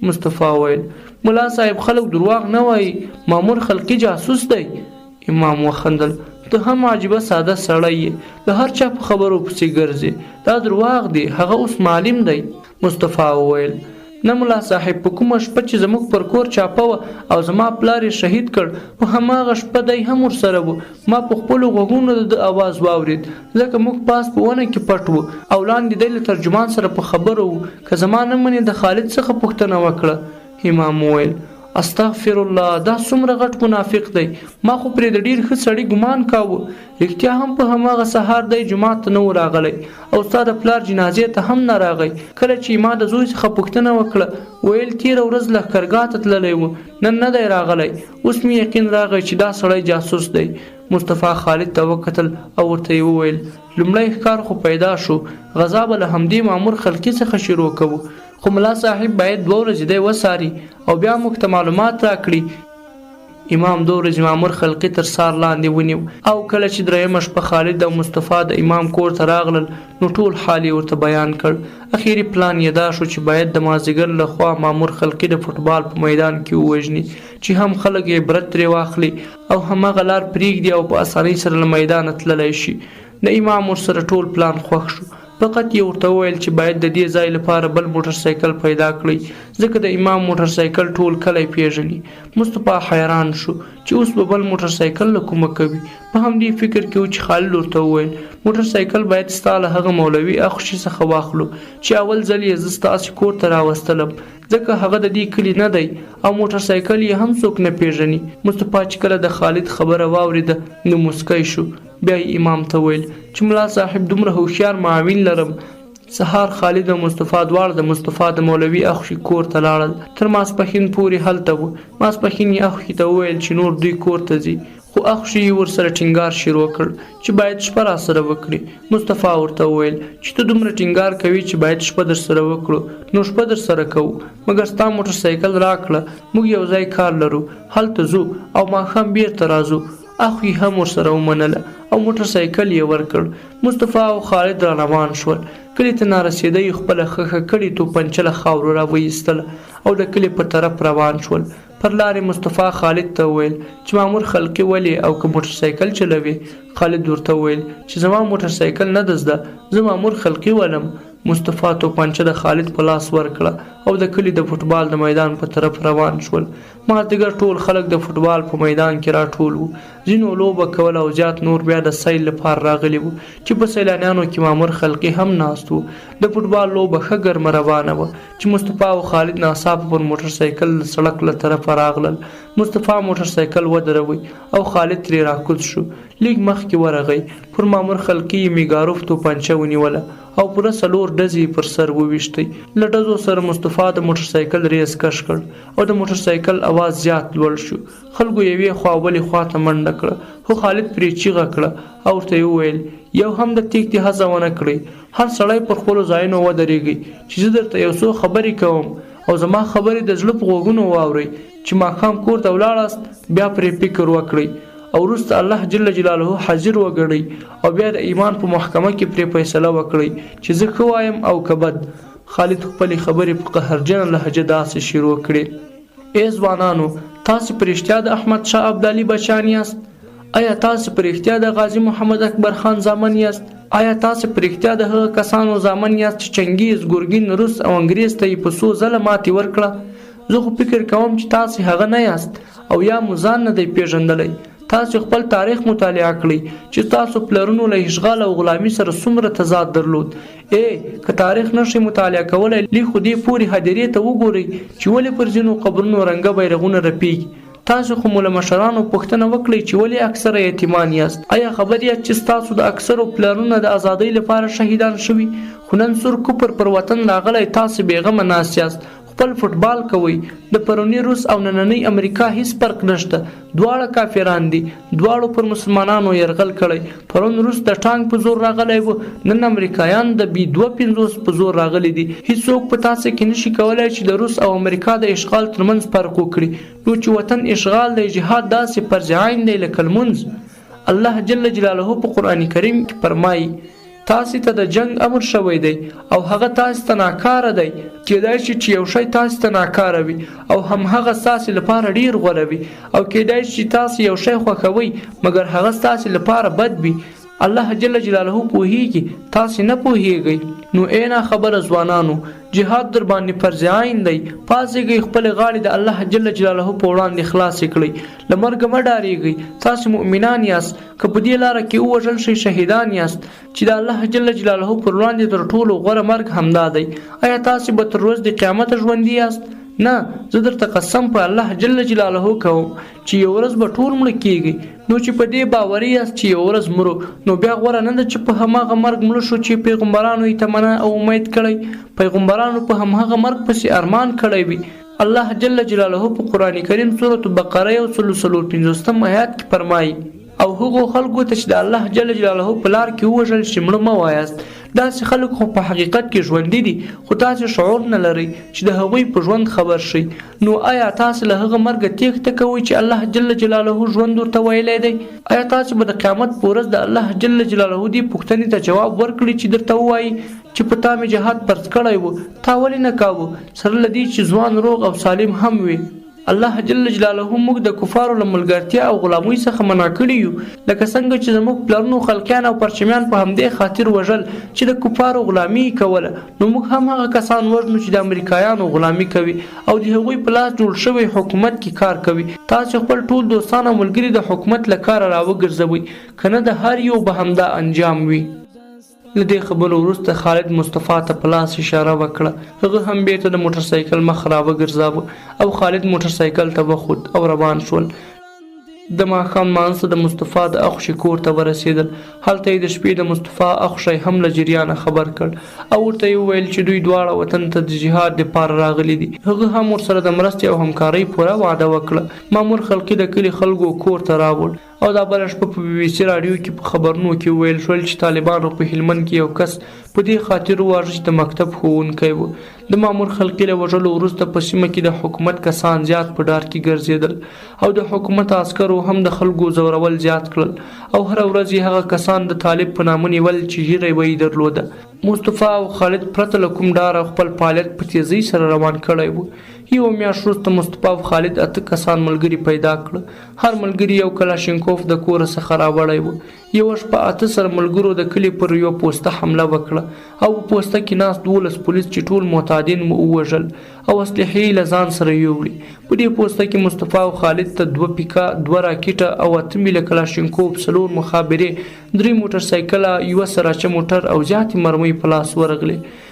مصطفی وویل ملا صاحب خلک درواغ نه وایي، مامور خلقي جاسوس دی. امام وخندل ته هم عجیبه ساده سړی یې، د هر چا په خبرو پسې ګرځې، دا درواغ دی، هغه اوس معلم دی. مصطفی وویل نه ملا صاحب، په کومه شپه چې زموږ پر کور چاپه وه او زما پلار یې شهید کړ، په هماغه شپه دی هم ورسره و. ما په خپلو غوږونو د اواز واورید، ځکه موږ پاس په ونه کې پټ وو او لاندې دی له ترجمان سره په خبرو وو. که زما نه منې د خالد څخه پوښتنه وکړه. امام وویل استغفر الله، دا څومره غټ منافق دی، ما خو پرې د ډېر ښه سړي ګمان کاوه. رښتیا هم په هماغه سهار دی جومات ته نه و راغلی او ستا د پلار جنازې ته هم نه راغی. کله چې ما د زوی څخه پوښتنه وکړه ویل تېره ورځ لښکرګاه ته تللی و، نن نه دی راغلی. اوس مې یقین راغی چې دا سړی جاسوس دی. مصطفی خالد ته وکتل او ورته یې وویل لومړی ښکار خو پیدا شو، غذا به له همدې مامور خلقي څخه شروع کوو، خو ملا صاحب باید 2 ورځې دی وساري او بیا موږ ته معلومات راکړي. امام 2 ورځې مامور خلقي تر سار لاندې ونیو او کله چې درېیمه شپه خالد او مصطفی د امام کور ته راغلل نو ټول حال یې ورته بیان کړ. اخیری پلان یې دا شو چې باید د مازدیګر له خوا مامور خلقي د فوټبال په میدان کې ووژني چې هم خلک یې عبرت ترې واخلي او هماغه لار پرېږدي او په اسانۍ سره له میدانه تللی شي. د امام ورسره ټول پلان خوښ شو، فقط یې ورته وویل چې باید د دې ځای لپاره بل موټر سایکل پیدا کړئ، ځکه د امام موټر سایکل ټول کلی پیژني. مصطفی حیران شو چې اوس به بل موټر سایکل له کومه کوي. په همدې فکر کې و چې خالد ورته وویل موټر سایکل باید ستا له هغه مولوي اخوشي څخه واخلو چې اول ځل یې زه ستاسې کور ته راوستلم، ځکه هغه د دې کلي نه دی او موټر سایکل یې هم څوک نه پیژني. مصطفی چې کله د خالد خبره واورېده نو مسکی شو. بیا یې امام ته ویل چې ملا صاحب دومره هوښیار معاون لرم. سهار خالد او مصطفی دواړه د مصطفی د مولوي اخوشي کور ته لاړل. تر ماسپښین پورې هلته و. ماسپښین یې اخوشي ته وویل چې نور دوی کور ته ځي، خو اخوشي یې ورسره ټینګار شروع کړ چې باید شپه راسره وکړي. مصطفی ورته وویل چې ته دومره ټینګار کوي چې باید شپه در سره وکړو نو شپه در سره کوو، مګر ستا موټر سایکل راکړه، موږ یو ځای کار لرو، هلته ځو او ماښام بیرته راځو. اخوی هم ورسره ومنله او موټر سایکل یې ورکړ. مصطفی او خالد را روان شول. کلي ته نارسېدی خپله خښه کړې توپنچه له خاورو را ویستله او د کلي په طرف روان شول. پر لارې مصطفی خالد ته وویل چې مامور خلقي ولې او که موټر سایکل چلوي. خالد ورته وویل چې زما موټر سایکل نه ده زده، زه مامور خلقي ولم. مصطفی توپنچه د خالد په لاس ورکړه او د کلي د فوټبال د میدان په طرف روان شول. مازدیګر ټول خلک د فوټبال په میدان کې راټول وو. ځینو لوبه کوله او زیات نور بیا د سیل لپاره راغلي وو چې په سیلانیانو کې مامور خلقي هم ناست وو. د فوټبال لوبه ښه ګرمه روانه وه چې مصطفی او خالد ناڅاپه پر موټر سایکل د سړک له طرفه راغلل. مصطفی موټر سایکل ودروي او خالد ترې راکوز شو. لیک مخکې ورغی، پر مامور خلقي یې میګاروف توپنچه ونیوله او پوره 4 ډزې پر سر وویشتې. له ډزو سره مصطفی د موټر سایکل ریس کش کړ او د موټر سایکل اواز زیات لوړ شو. خلکو یوې خوا بلې خوا ته منډه کړه، خو خالد پرې چیغه کړه او ورته یې وویل یو هم د تېښتې هڅه ونه کړئ، هر سړی پر خپلو ځایونو ودرېږئ چې زه درته یو څو خبرې کوم او زما خبرې د زړه په غوږونو واورئ. چې ماښام کور ته ولاړاست بیا پرې فکر وکړئ او وروسته الله جل جلاله حاضر وګڼئ او بیا د ایمان په محکمه کې پرې فیصله وکړئ چې زه ښه وایم او که بد. خالد خپلې خبرې په قهرجنه لهجه داسې شروع کړې: ای ځوانانو، تاسې په رښتیا د احمد شاه ابدالي بچیان یاست؟ آیا تاسې په رښتیا د غازي محمد اکبر خان زامن یاست؟ آیا تاسې په رښتیا د هغه کسانو زامن یاست چې چنګیز، ګورګین، روس او انګریز ته یې په څو ځله ماتې ورکړه؟ زه خو فکر کوم چې تاسې هغه نه یاست او یا مو ځان نه دی پیژندلی. تاسو خپل تاریخ مطالعه کړئ چې تاسو پلرونو له اشغال او غلامي سره څومره تضاد درلود. که تاریخ نشئ مطالعه کولی، لږ خو دې پورې هدیرې ته وګورئ چې ولې پر ځینو قبرونو رنګه بیرغونه رپېږي. تاسو خو مو له مشرانو پوښتنه وکړئ چې ولې اکثره یتیمان یاست؟ آیا خبر یاست چې ستاسو د اکثرو پلرونه د ازادۍ لپاره شهیدان شوي؟ خو نن سور کفر پر وطن راغلی، تاسو بېغمه ناست یاست، خپل فوټبال کوئ. د پروني روس او نننۍ امریکا هیڅ فرق نشته، دواړه کافران دي، دواړو پر مسلمانانو یرغل کړی. پرون روس د ټانک په زور راغلی و، نن امریکایان د B-52 په زور راغلي دي. هیڅوک په تاسو کې نشي کولای چې د روس او امریکا د اشغال ترمنځ فرق وکړي. نو چې وطن اشغال دی، جهاد داسې فرض عین دی لکه لمونځ. الله جل جلاله په قرآن کریم کې فرمایي: تاسې ته د جنگ امر شوی دی او هغه تاسې ته ناکاره دی. کیدای شي چې یو شی تاسې ته ناکاره وي او همهغه ستاسې لپاره ډیر غوره وي او کیدای شي چې تاسې یو شی خوښوئ مګر هغه ستاسې لپاره بد وي. الله جل جلاله پوهیږي، تاسې نه پوهیږئ. نو ای ناخبره ځوانانو، جهاد در باندې فرض عین دی. پاڅېږئ، خپلې غاړې د الله جل جلاله په وړاندې خلاصې کړئ. له مرګه مه ډارېږئ، تاسې مؤمنان یاست. که په دې لاره کې ووژل شئ شهیدان یاست، چې د الله جل جلاله پر وړاندې تر ټولو غوره مرګ همدا دی. آیا تاسې به تر ورځ د قیامته ژوندي یاست؟ نه، زه درته قسم په الله جل جلاله کوم چې یو ورځ به ټول مړه کیږي. نو چې په دې باوري یاست چې یو ورځ مرو، نو بیا غوره نه ده چې په هماغه مرګ مړه شو چې پیغمبرانو یې تمنا او امید کړی. پیغمبرانو په هماغه مرګ پسې ارمان کړی وي. الله جل جلاله په قرآن کریم سورة بقره 155 آیات کې فرمایي: او هغو خلکو ته چې د الله جل جلاله په لار کې ووژل شي مړه مه وایاست. داسې خلک خو په حقیقت کې ژوندي دي خو تاسې شعور نه لرئ چې د هغوی په ژوند خبر شئ. نو آیا تاسې له هغه مرګه تېښته کوئ چې الله جل جلاله ژوند ورته ویلی دی؟ آیا تاسې به د قیامت په ورځ د الله جل جلاله دې پوښتنې ته جواب ورکړي چې درته ووایي چې په تا مې جهاد فرض کړی و، تا ولې نه کاوه، سره له دې چې ځوان روغ او سالم هم وي؟ الله جل جلاله موږ د کفارو له ملګرتیا او غلامۍ څخه منع کړي یو، لکه څنګه چې زموږ پلرونو خلقیان او پرچمیان په همدې خاطر وژل چې د کفارو غلامي کوله. نو موږ هم هغه کسان وژنو چې د امریکایانو غلامي کوي او د هغوی په لاس جوړ شوی حکومت کې کار کوي. تاسو خپل ټول دوستان او ملګري د حکومت له کاره راوګرځوئ، که نه د هر یو به همدا انجام وي. له دې خبرو وروسته خالد مصطفی ته په لاس اشاره وکړه. هغه هم بیرته د موټرسایکل مخ راوګرځاوه او خالد موټرسایکل ته وخوت او روان شول. د ماښام لمانځه د مصطفی د اخښي کور ته ورسېدل. هلته یې د شپې د مصطفی اخښی هم له جریانه خبر کړ او ورته یې وویل چې دوی دواړه وطن ته د جهاد دپاره راغلي دي. هغه هم ورسره د مرستې او همکارۍ پوره وعده وکړه. مامور خلقي د کلي خلکو کور ته راوړ او دا بله شپه په BBC راډیو کې په خبرونو کې ویل شول چې طالبانو په هلمند کې یو کس په دې خاطر وواژه چې د مکتب ښوونکی و. د مامور خلقي له وژلو وروسته په سیمه کې د حکومت کسان زیات په ډار کې ګرځېدل او د حکومت عسکرو هم د خلکو زورول زیات کړل او هره ورځ یې هغه کسان د طالب په نامه نیول چې ږیره یې درلوده. مصطفی او خالد پرته له کوم ډاره خپل فعالیت په تیزۍ سره روان کړی و. یو میاشت وروسته مصطفی او خالد 8 کسان ملګري پیدا کړه. هر ملګري یو کلاشینکوف د کوره څخه راوړی و. یوه شپه 8 سره ملګرو د کلي پر یو پوسته حمله وکړه او په پوسته کې ناست 12 پولیس چې ټول معتادین مو ووژل او اسلحې یې له ځان سره یوړي. په دې پوسته کې مصطفی او خالد ته 2 پیکا، 2 راکټه او 8 میله کلاشینکوف، 4 مخابرې، 3 موټرسایکله، 1 سراچه موټر او زیاتې مرمۍ په لاس ورغلې.